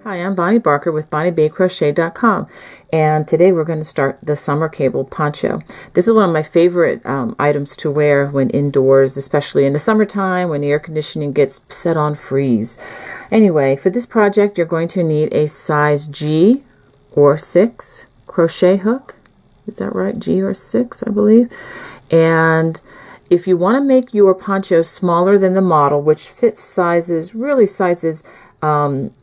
Hi, I'm Bonnie Barker with BonnieBayCrochet.com, and today we're going to start the summer cabled poncho. This is one of my favorite items to wear when indoors, especially in the summertime when the air conditioning gets set on freeze. Anyway, for this project you're going to need a size G or 6 crochet hook. Is that right? G or 6, I believe. And if you want to make your poncho smaller than the model, which fits sizes, really sizes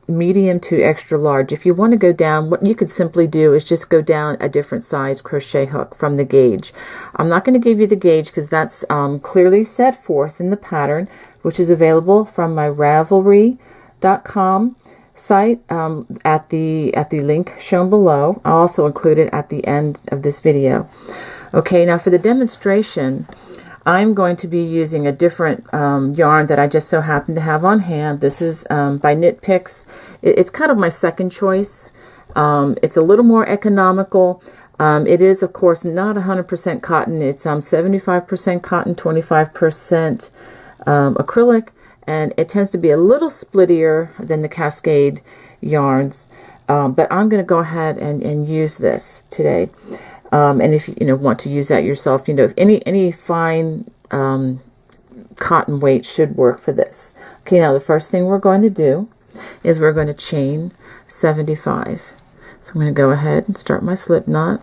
medium to extra large. If you want to go down, what you could simply do is just go down a different size crochet hook from the gauge. I'm not going to give you the gauge because that's clearly set forth in the pattern, which is available from my Ravelry.com site at the link shown below. I'll also include it at the end of this video. Okay, now for the demonstration, I'm going to be using a different yarn that I just so happen to have on hand. This is by Knit Picks. It's kind of my second choice. It's a little more economical. It is, of course, not 100% cotton. It's 75% cotton, 25% acrylic, and it tends to be a little splittier than the Cascade yarns. But I'm going to go ahead and use this today. And if you want to use that yourself, if any fine cotton weight should work for this. Okay, now the first thing we're going to do is we're going to chain 75. So I'm going to go ahead and start my slip knot.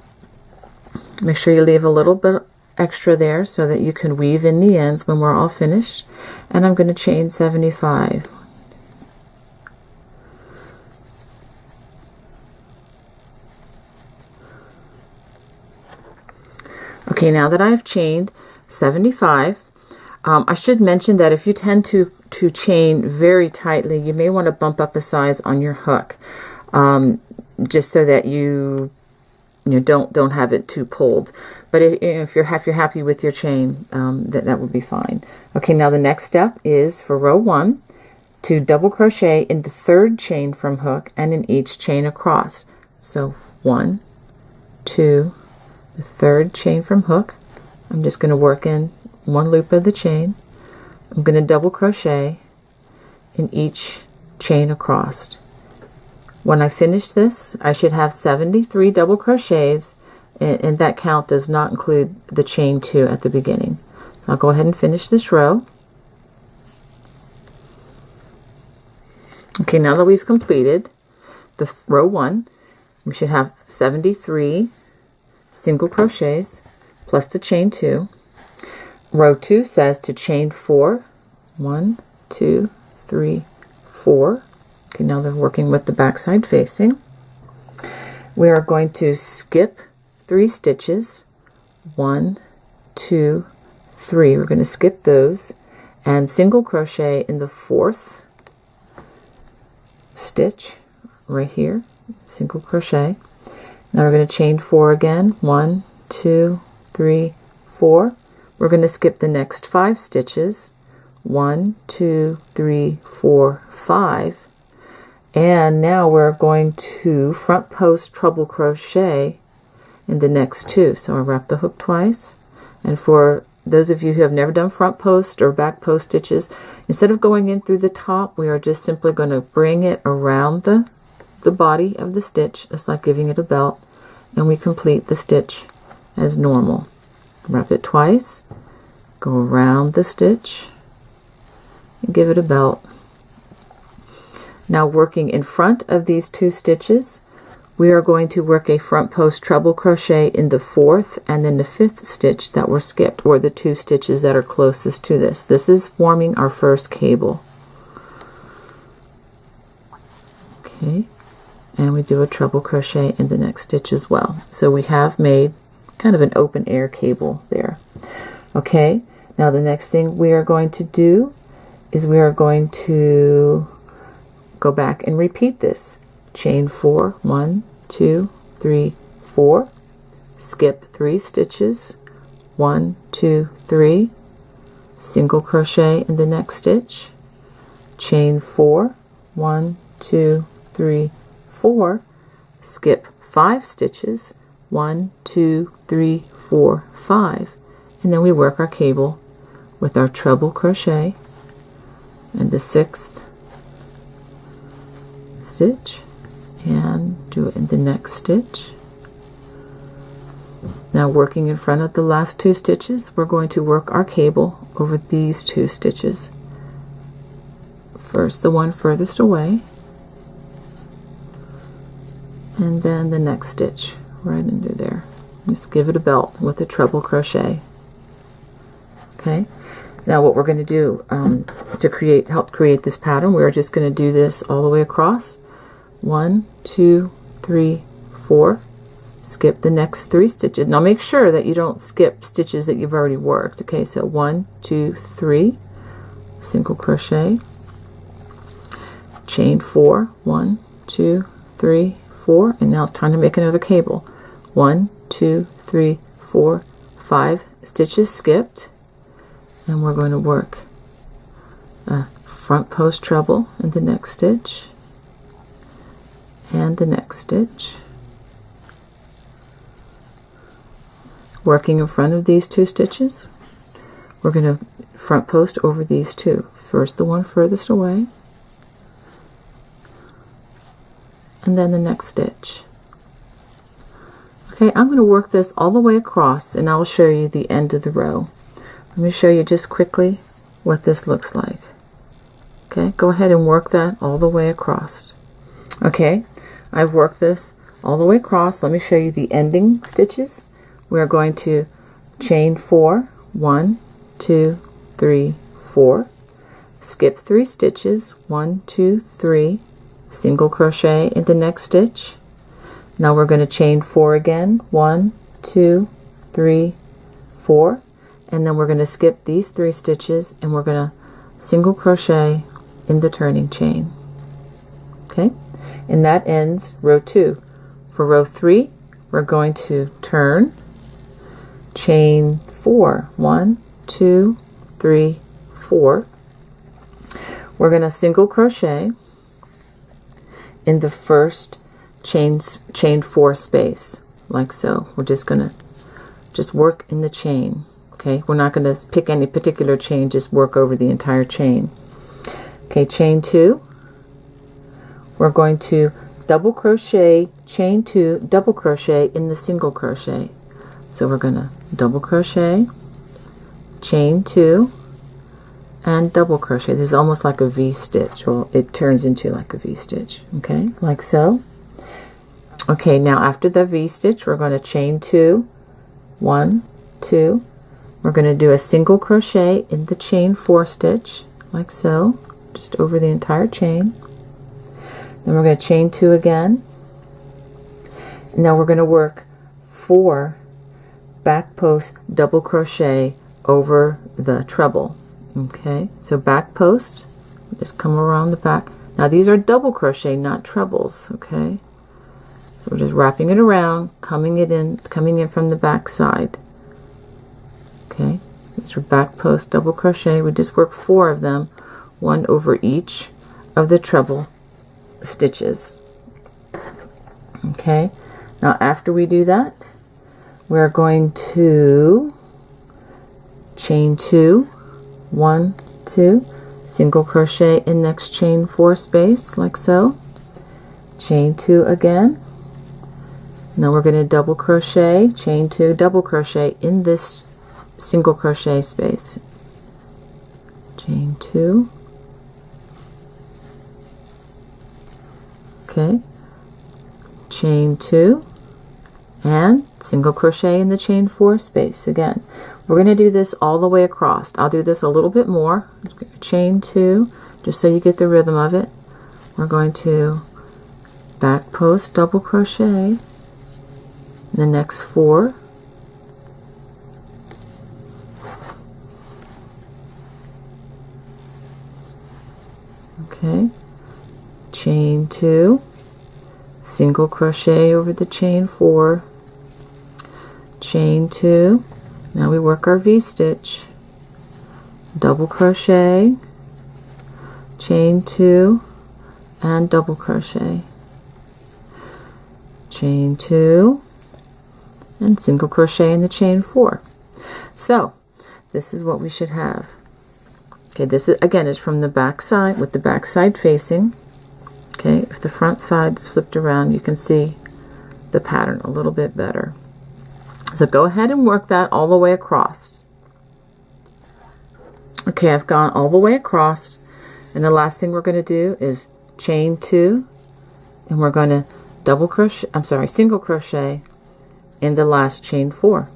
Make sure you leave a little bit extra there so that you can weave in the ends when we're all finished. And I'm going to chain 75. Okay, now that I've chained 75, I should mention that if you tend to chain very tightly, you may want to bump up a size on your hook, just so that you don't have it too pulled. But if you're happy with your chain, that would be fine. Okay, now the next step is for row 1 to double crochet in the third chain from hook and in each chain across. So 1, 2. The third chain from hook. I'm just going to work in one loop of the chain. I'm going to double crochet in each chain across. When I finish this, I should have 73 double crochets, and that count does not include the chain 2 at the beginning. I'll go ahead and finish this row. Okay, now that we've completed the row 1, we should have 73 single crochets plus the chain 2. Row 2 says to chain 4. 1, 2, 3, 4. Okay, now they're working with the back side facing. We are going to skip 3 stitches. 1, 2, 3. We're going to skip those and single crochet in the 4th stitch right here. Single crochet. Now we're going to chain 4 again. 1, 2, 3, 4. We're going to skip the next 5 stitches. 1, 2, 3, 4, 5. And now we're going to front post treble crochet in the next 2. So I'll wrap the hook twice. And for those of you who have never done front post or back post stitches, instead of going in through the top, we are just simply going to bring it around the body of the stitch, just like giving it a belt, and we complete the stitch as normal. Wrap it twice, go around the stitch, and give it a belt. Now working in front of these 2 stitches, we are going to work a front post treble crochet in the 4th and then the 5th stitch that were skipped, or the 2 stitches that are closest to this. This is forming our first cable. Okay. And we do a treble crochet in the next stitch as well. So we have made kind of an open air cable there. Okay, now the next thing we are going to do is we are going to go back and repeat this. Chain 4, 1, 2, 3, 4. Skip 3 stitches. 1, 2, 3. Single crochet in the next stitch. Chain 4, 1, 2, 3, 4, skip 5 stitches, 1, 2, 3, 4, 5, and then we work our cable with our treble crochet in the 6th stitch do it in the next stitch. Now, working in front of the last 2 stitches, we're going to work our cable over these 2 stitches. First the one furthest away, and then the next stitch right under there. Just give it a belt with a treble crochet. Okay, now what we're going to do to help create this pattern, we're just going to do this all the way across. 1, 2, 3, 4. Skip the next 3 stitches. Now make sure that you don't skip stitches that you've already worked. Okay, so 1, 2, 3, single crochet, chain 4, 1, 2, 3, 4, and now it's time to make another cable. 1, 2, 3, 4, 5 stitches skipped, and we're going to work a front post treble in the next stitch and the next stitch. Working in front of these 2 stitches, we're going to front post over these 2. First the one furthest away, and then the next stitch. Okay, I'm going to work this all the way across, and I'll show you the end of the row. Let me show you just quickly what this looks like. Okay, go ahead and work that all the way across. Okay, I've worked this all the way across. Let me show you the ending stitches. We're going to chain 4, 1, 2, 3, 4, skip 3 stitches, 1, 2, 3, single crochet in the next stitch. Now we're going to chain 4 again, 1, 2, 3, 4, and then we're going to skip these 3 stitches, and we're going to single crochet in the turning chain. Okay, and that ends row 2. For row 3, we're going to turn, chain 4, 1, 2, 3, 4. We're going to single crochet in the first chain 4 space, like so. We're just going to work in the chain. Okay, we're not going to pick any particular chain, just work over the entire chain. Okay, chain 2. We're going to double crochet, chain 2, double crochet in the single crochet. So we're going to double crochet, chain 2, and double crochet. This is almost like a V stitch. Well, it turns into like a V stitch. Okay, like so. Okay, now after the V stitch, we're going to chain 2, 1, 2. We're going to do a single crochet in the chain 4 stitch, like so, just over the entire chain. Then we're going to chain 2 again. And now we're going to work 4 back post double crochet over the treble. Okay, so back post, just come around the back. Now these are double crochet, not trebles. Okay, so we're just wrapping it around, coming in from the back side. Okay, these are back post double crochet. We just work 4 of them, 1 over each of the treble stitches. Okay, now after we do that, we're going to chain 2, 1, 2, single crochet in next chain 4 space, like so. Chain 2 again. Now we're going to double crochet, chain 2, double crochet in this single crochet space. Chain 2. Okay. Chain 2 and single crochet in the chain 4 space again. We're going to do this all the way across. I'll do this a little bit more. Chain 2, just so you get the rhythm of it. We're going to back post double crochet the next 4. Okay, chain 2, single crochet over the chain 4, chain 2. Now we work our V stitch, double crochet, chain 2, and double crochet, chain 2, and single crochet in the chain 4. So this is what we should have. Okay, this is, again, is from the back side, with the back side facing. Okay, if the front side is flipped around, you can see the pattern a little bit better. So go ahead and work that all the way across. Okay, I've gone all the way across, and the last thing we're going to do is chain 2, and we're going to single crochet in the last chain 4.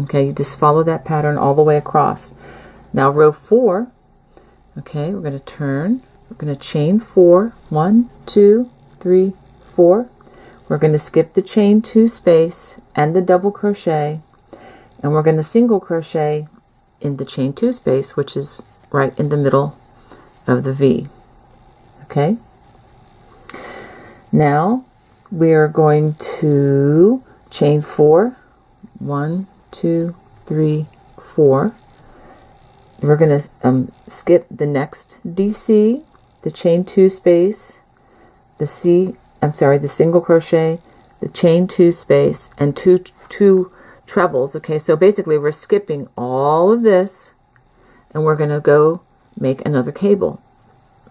Okay, you just follow that pattern all the way across. Now row 4, okay, we're going to turn, we're going to chain 4, 1, 2, 3, 4. We're going to skip the chain 2 space and the double crochet, and we're going to single crochet in the chain 2 space, which is right in the middle of the V. Okay, now we are going to chain 4, 1, 2, 3, 4. We're going to skip the next DC, the chain 2 space, the single crochet, the chain 2 space, and two trebles. Okay, so basically we're skipping all of this, and we're going to go make another cable.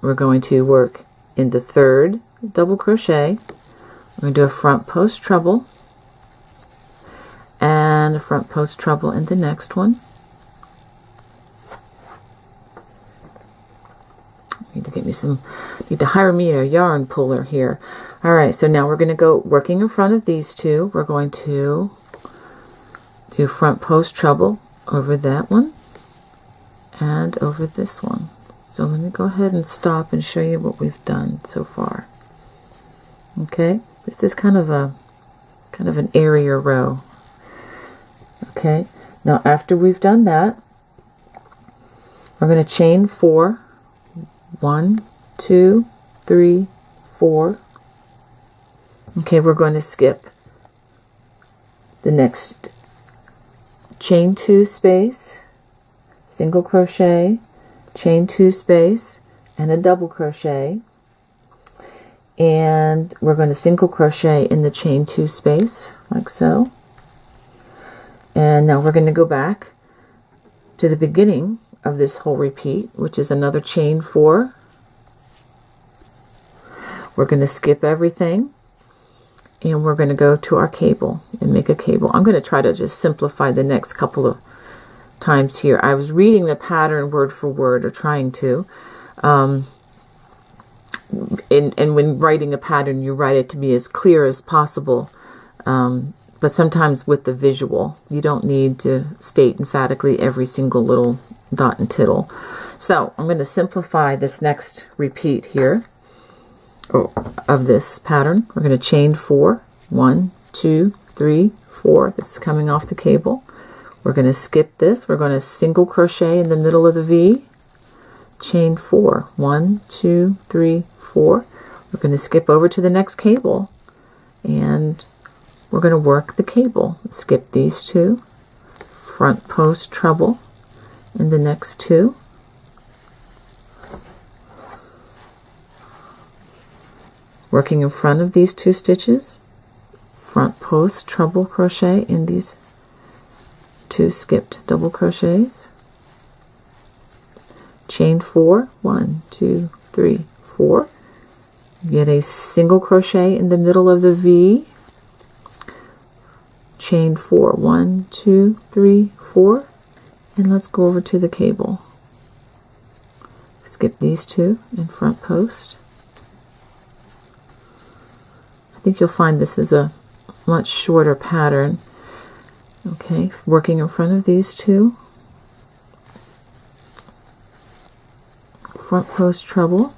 We're going to work in the 3rd double crochet. We're going to do a front post treble and a front post treble in the next one. Need to hire me a yarn puller here. All right, so now we're going to go working in front of these two. We're going to do front post treble over that one and over this one. So let me go ahead and stop and show you what we've done so far. Okay, this is kind of an airier row. Okay, now after we've done that, we're going to chain 4, 1, 2, 3, 4. Okay, we're going to skip the next chain 2 space, single crochet, chain 2 space, and a double crochet, and we're going to single crochet in the chain 2 space like so. And now we're going to go back to the beginning of this whole repeat, which is another chain 4. We're going to skip everything, and we're going to go to our cable and make a cable. I'm going to try to just simplify the next couple of times here. I was reading the pattern word for word, or trying to, and when writing a pattern, you write it to be as clear as possible, but sometimes with the visual, you don't need to state emphatically every single little dot and tittle. So I'm going to simplify this next repeat here of this pattern. We're going to chain 4, 1, 2, 3, 4. This is coming off the cable. We're going to skip this. We're going to single crochet in the middle of the V, chain 4, 1, 2, 3, 4. We're going to skip over to the next cable, and we're going to work the cable. Skip these two, front post treble in the next two, working in front of these 2 stitches, front post treble crochet in these 2 skipped double crochets, chain 4, 1, 2, 3, 4, get a single crochet in the middle of the V, chain 4, 1, 2, 3, 4, and let's go over to the cable. Skip these 2 in front post. I think you'll find this is a much shorter pattern. Okay, working in front of these 2, front post treble.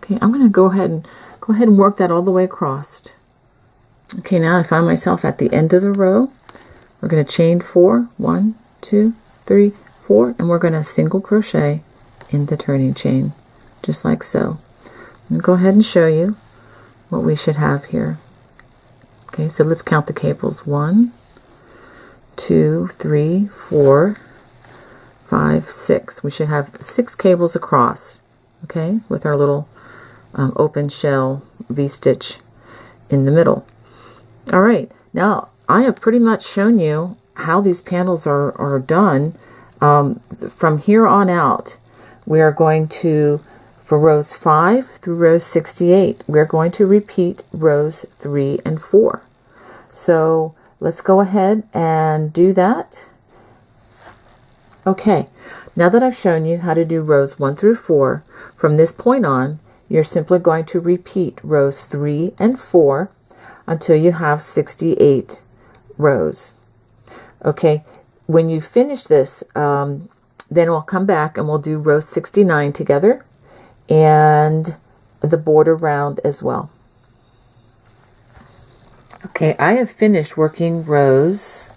Okay, I'm going to go ahead and work that all the way across. Okay, now I find myself at the end of the row. We're going to chain 4, 1, 2, 3, 4, and we're going to single crochet in the turning chain, just like so. I'm going to go ahead and show you what we should have here. Okay, so let's count the cables. 1, 2, 3, 4, 5, 6. We should have 6 cables across, okay, with our little open shell V-stitch in the middle. All right, now I have pretty much shown you how these panels are done. From here on out, we are going to, for rows 5 through row 68, we're going to repeat rows 3 and 4. So let's go ahead and do that. Okay, now that I've shown you how to do rows 1 through 4, from this point on, you're simply going to repeat rows 3 and 4 until you have 68 rows. Okay, when you finish this, then we'll come back and we'll do row 69 together and the border round as well. Okay, I have finished working rows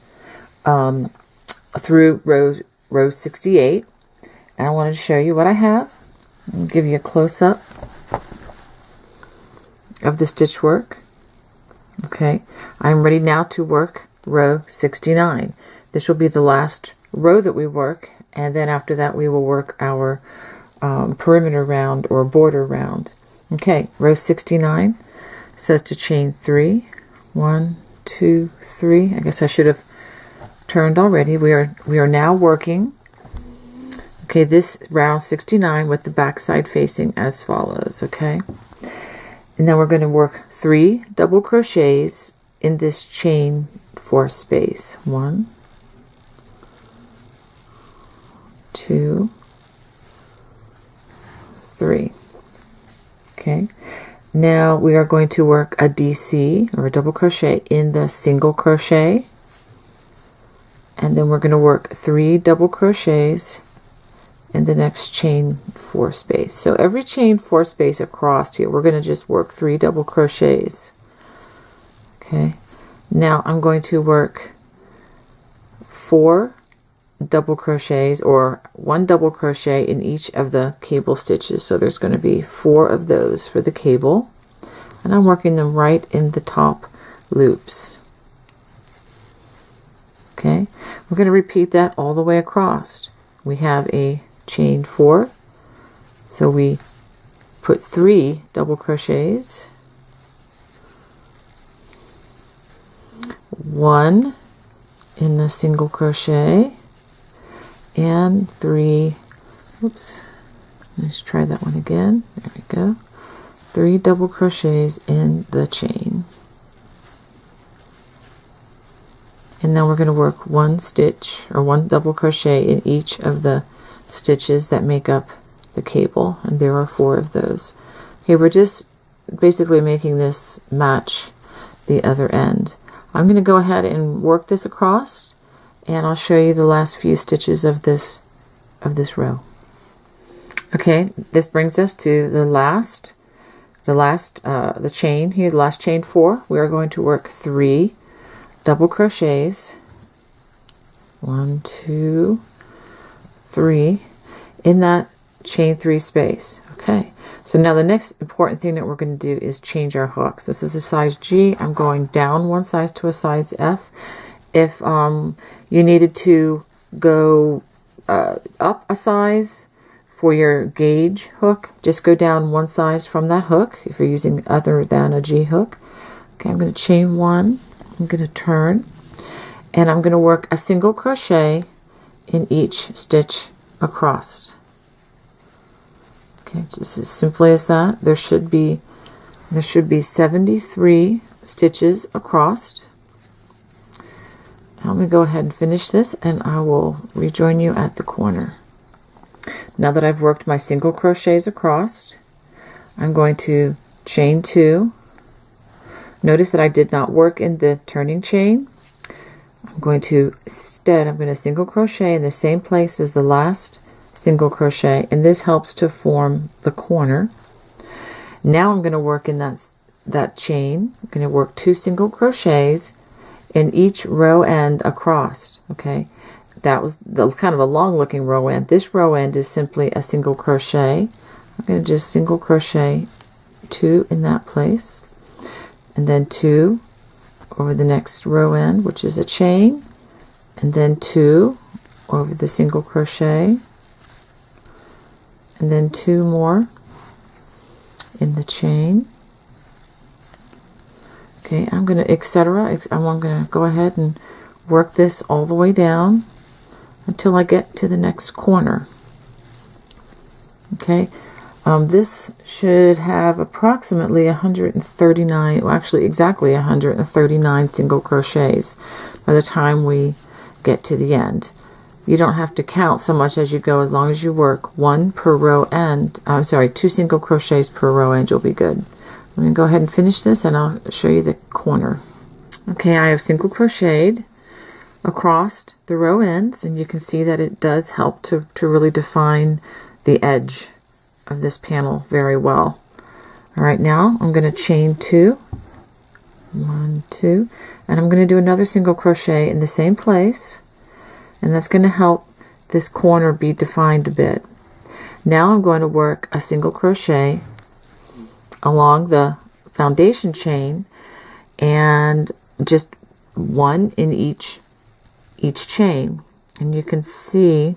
through row 68, and I wanted to show you what I have. I'll give you a close-up of the stitch work. Okay, I'm ready now to work row 69. This will be the last row that we work, and then after that we will work our perimeter round or border round. Okay, row 69 says to chain 3. 1, 2, 3. I guess I should have turned already. We are now working, okay, this round 69 with the back side facing as follows. Okay, and then we're going to work 3 double crochets in this chain 4 space. 1, 2, 3. Okay, now we are going to work a DC or a double crochet in the single crochet, and then we're going to work 3 double crochets in the next chain 4 space. So every chain 4 space across here, we're going to just work 3 double crochets. Okay, now I'm going to work 4 double crochets or 1 double crochet in each of the cable stitches. So there's going to be 4 of those for the cable, and I'm working them right in the top loops. Okay, we're going to repeat that all the way across. We have a chain 4, so we put 3 double crochets, 1 in the single crochet, and 3, oops, let's try that one again. There we go. 3 double crochets in the chain. And then we're going to work 1 stitch or 1 double crochet in each of the stitches that make up the cable, and there are 4 of those. Okay, we're just basically making this match the other end. I'm going to go ahead and work this across, and I'll show you the last few stitches of this row. Okay, this brings us to the chain here, the last chain 4. We are going to work 3 double crochets, 1, 2, 3 in that chain 3 space. Okay, so now the next important thing that we're going to do is change our hooks. This is a size G. I'm going down 1 size to a size F. If you needed to go up a size for your gauge hook, just go down 1 size from that hook if you're using other than a G hook. Okay, I'm going to chain 1. I'm going to turn, and I'm going to work a single crochet in each stitch across. Okay, just as simply as that. There should be 73 stitches across. I'm going to go ahead and finish this, and I will rejoin you at the corner. Now that I've worked my single crochets across, I'm going to chain 2. Notice that I did not work in the turning chain. I'm going to single crochet in the same place as the last single crochet, and this helps to form the corner. Now I'm going to work in that chain. I'm going to work 2 single crochets in each row end across. Okay, that was the kind of a long looking row end. This row end is simply a single crochet. I'm going to just single crochet 2 in that place, and then 2 over the next row end, which is a chain, and then 2 over the single crochet, and then 2 more in the chain. Okay, I'm going to etc. I'm going to go ahead and work this all the way down until I get to the next corner. Okay, this should have approximately 139, well actually exactly 139 single crochets by the time we get to the end. You don't have to count so much as you go, as long as you work one per row end. I'm sorry, 2 single crochets per row end, you'll be good. Let me go ahead and finish this and I'll show you the corner. Okay, I have single crocheted across the row ends, and you can see that it does help to really define the edge of this panel very well. All right, now I'm going to chain 2, 1, 2, and I'm going to do another single crochet in the same place, and that's going to help this corner be defined a bit. Now I'm going to work a single crochet along the foundation chain, and just one in each chain, and you can see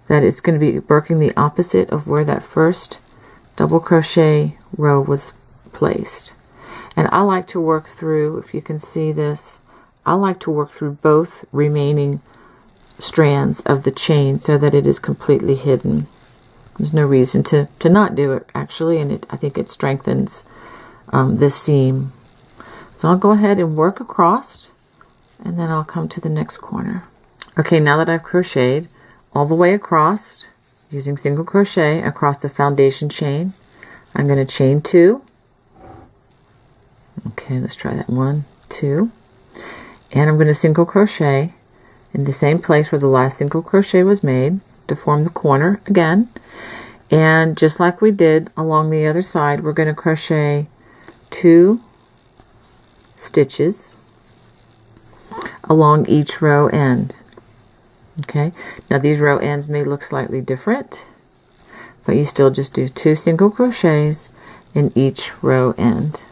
that it's going to be working the opposite of where that first double crochet row was placed. And I like to work through, if you can see this, I like to work through both remaining strands of the chain so that it is completely hidden. There's no reason to not do it, actually, and I think it strengthens this seam. So I'll go ahead and work across, and then I'll come to the next corner. Okay, now that I've crocheted all the way across using single crochet across the foundation chain, I'm going to chain 2. Okay, let's try that. 1, 2, and I'm going to single crochet in the same place where the last single crochet was made to form the corner again. And just like we did along the other side, we're going to crochet 2 stitches along each row end. Okay, now these row ends may look slightly different, but you still just do 2 single crochets in each row end.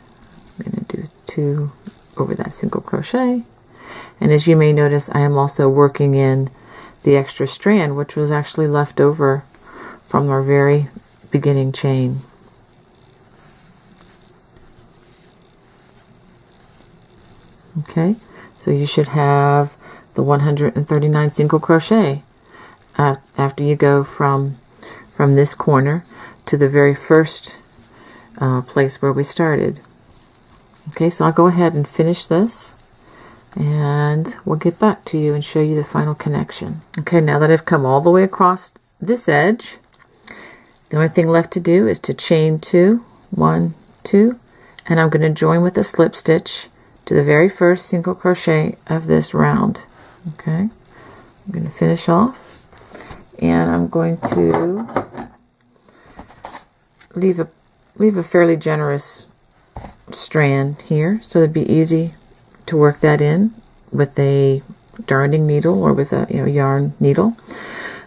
I'm going to do 2 over that single crochet, and as you may notice, I am also working in the extra strand which was actually left over from our very beginning chain. Okay, so you should have the 139 single crochet after you go from this corner to the very first place where we started. Okay, so I'll go ahead and finish this, and we'll get back to you and show you the final connection. Okay, now that I've come all the way across this edge, the only thing left to do is to chain 2, 1, 2, and I'm going to join with a slip stitch to the very first single crochet of this round. Okay, I'm going to finish off, and I'm going to leave a fairly generous strand here, so it'd be easy to work that in with a darning needle or with a yarn needle.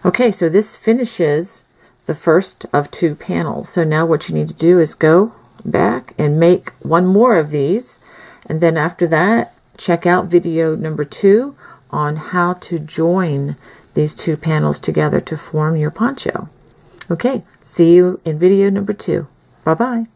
Okay, so this finishes the first of 2 panels. So now what you need to do is go back and make one more of these, and then after that, check out video number 2 on how to join these 2 panels together to form your poncho. Okay, see you in video number 2. Bye-bye.